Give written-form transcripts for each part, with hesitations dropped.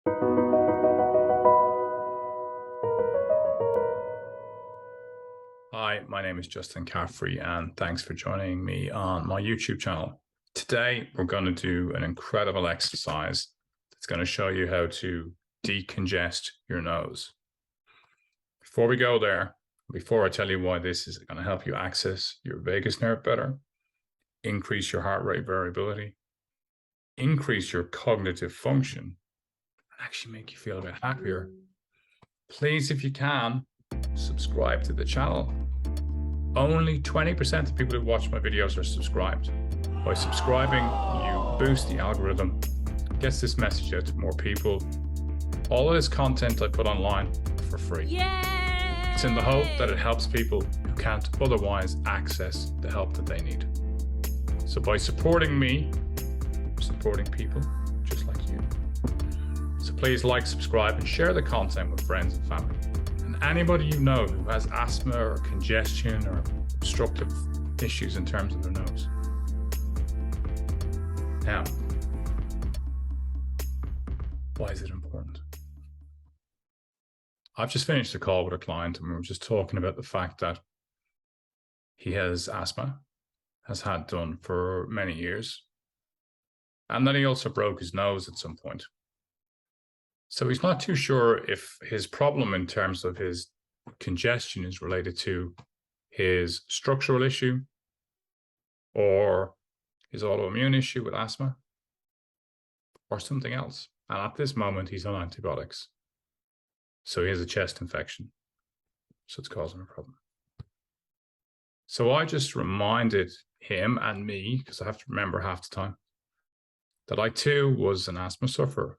Hi, my name is Justin Caffrey, and thanks for joining me on my YouTube channel. Today, we're going to do an incredible exercise that's going to show you how to decongest your nose. Before we go there, before I tell you why this is going to help you access your vagus nerve better, increase your heart rate variability, increase your cognitive function, and actually make you feel a bit happier, please, if you can, subscribe to the channel. Only 20% of people who watch my videos are subscribed. By subscribing, you boost the algorithm, gets this message out to more people. All of this content I put online for free. Yay! It's in the hope that it helps people who can't otherwise access the help that they need. So by supporting me, you're supporting people just like you. So please like, subscribe, and share the content with friends and family. Anybody you know who has asthma or congestion or obstructive issues in terms of their nose. Now, why is it important? I've just finished a call with a client and we were just talking about the fact that he has asthma, has had done for many years, and that he also broke his nose at some point. So he's not too sure if his problem in terms of his congestion is related to his structural issue or his autoimmune issue with asthma or something else. And at this moment, he's on antibiotics. So he has a chest infection. So it's causing a problem. So I just reminded him and me, because I have to remember half the time, that I too was an asthma sufferer.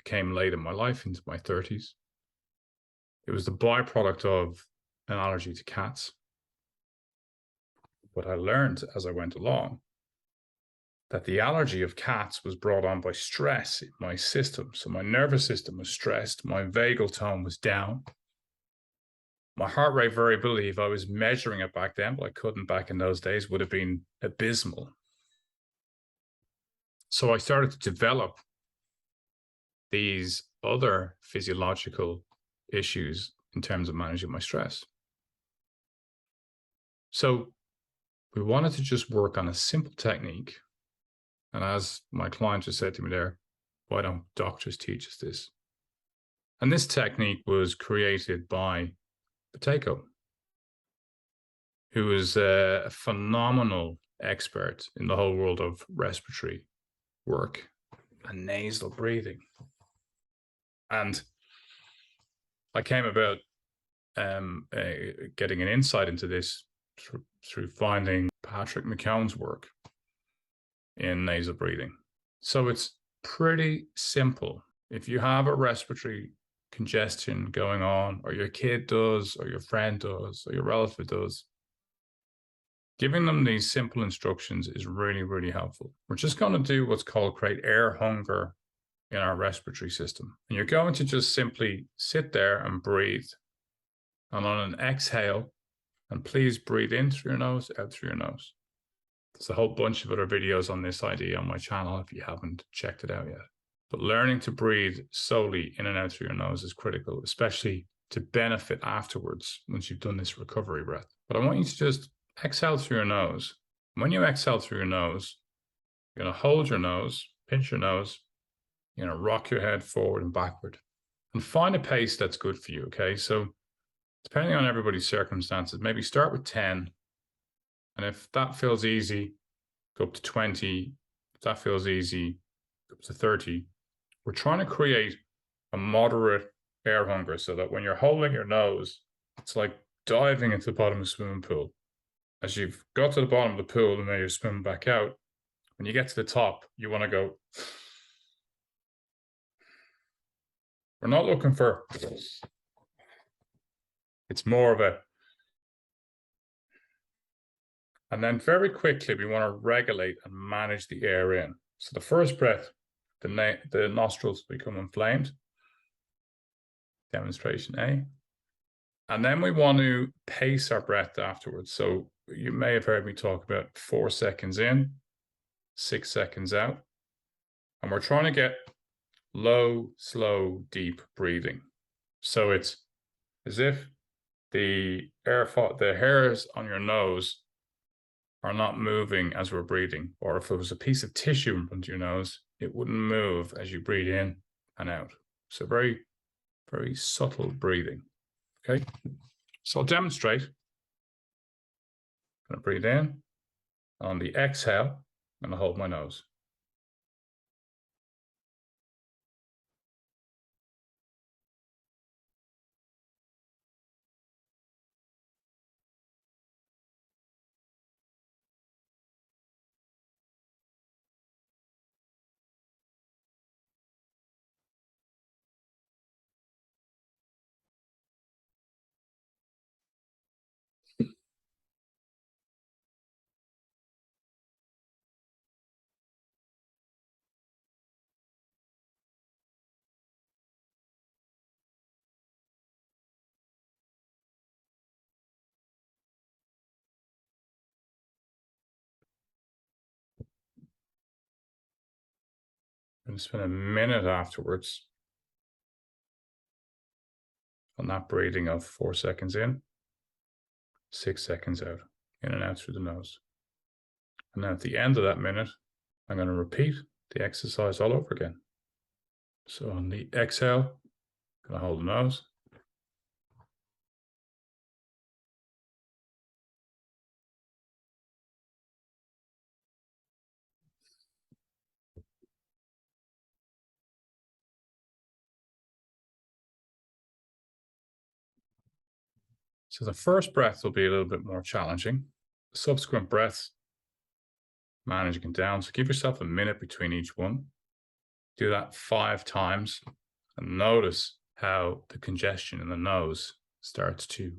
Came late in my life, into my 30s. It was the byproduct of an allergy to cats. But I learned as I went along that the allergy of cats was brought on by stress in my system. So my nervous system was stressed, my vagal tone was down. My heart rate variability, if I was measuring it back then, but I couldn't back in those days, would have been abysmal. So I started to develop these other physiological issues in terms of managing my stress. So we wanted to just work on a simple technique. And as my client just said to me there, why don't doctors teach us this? And this technique was created by Potato, who is a phenomenal expert in the whole world of respiratory work and nasal breathing. And I came about getting an insight into this through finding Patrick McKeown's work in nasal breathing. So it's pretty simple. If you have a respiratory congestion going on, or your kid does, or your friend does, or your relative does, giving them these simple instructions is really, really helpful. We're just going to do what's called create air hunger in our respiratory system. And you're going to just simply sit there and breathe. And on an exhale, and please breathe in through your nose, out through your nose. There's a whole bunch of other videos on this idea on my channel if you haven't checked it out yet. But learning to breathe solely in and out through your nose is critical, especially to benefit afterwards once you've done this recovery breath. But I want you to just exhale through your nose. When you exhale through your nose, you're going to hold your nose, pinch your nose, you're going to rock your head forward and backward and find a pace that's good for you. Okay. So depending on everybody's circumstances, maybe start with 10. And if that feels easy, go up to 20. If that feels easy, go up to 30. We're trying to create a moderate air hunger so that when you're holding your nose, it's like diving into the bottom of a swimming pool. As you've got to the bottom of the pool and then you're swimming back out, when you get to the top, you want to go. We're not looking for, it's more of a, and then very quickly, we want to regulate and manage the air in. So the first breath, the nostrils become inflamed. Demonstration A. And then we want to pace our breath afterwards. So you may have heard me talk about 4 seconds in, 6 seconds out. And we're trying to get low, slow, deep breathing. So it's as if the hairs on your nose are not moving as we're breathing, or if it was a piece of tissue in front of your nose, it wouldn't move as you breathe in and out. So very, very subtle breathing. Okay, so I'll demonstrate. I'm going to breathe in. On the exhale, I'm going to hold my nose. I'm going to spend a minute afterwards on that breathing of 4 seconds in, 6 seconds out, in and out through the nose. And then at the end of that minute, I'm going to repeat the exercise all over again. So on the exhale, I'm going to hold the nose. So the first breath will be a little bit more challenging. The subsequent breaths, managing it down. So give yourself a minute between each one. Do that 5 times and notice how the congestion in the nose starts to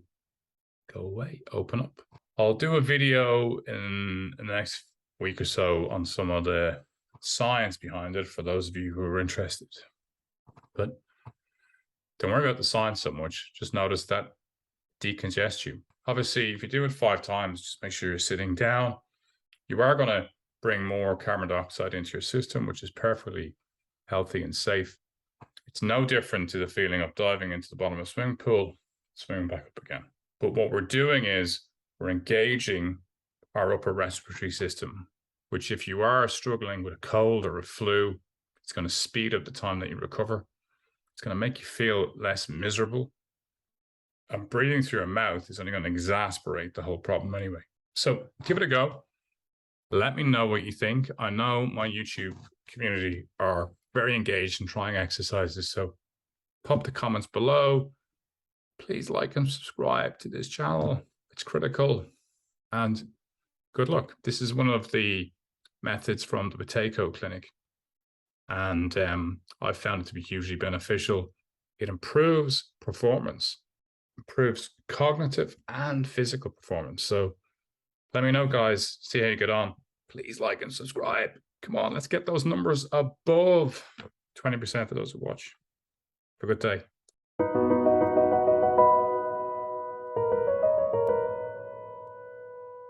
go away, open up. I'll do a video in the next week or so on some of the science behind it for those of you who are interested. But don't worry about the science so much. Just notice that decongest you. Obviously, if you do it 5 times, just make sure you're sitting down. You are going to bring more carbon dioxide into your system, which is perfectly healthy and safe. It's no different to the feeling of diving into the bottom of a swimming pool, swimming back up again. But what we're doing is we're engaging our upper respiratory system, which if you are struggling with a cold or a flu, it's going to speed up the time that you recover. It's going to make you feel less miserable. And breathing through your mouth is only going to exacerbate the whole problem anyway. So give it a go. Let me know what you think. I know my YouTube community are very engaged in trying exercises. So pop the comments below. Please like and subscribe to this channel. It's critical. And good luck. This is one of the methods from the Potato Clinic. And I've found it to be hugely beneficial. It improves performance, improves cognitive and physical performance. So let me know, guys. See how you get on. Please like and subscribe. Come on, let's get those numbers above 20% for those who watch. Have a good day.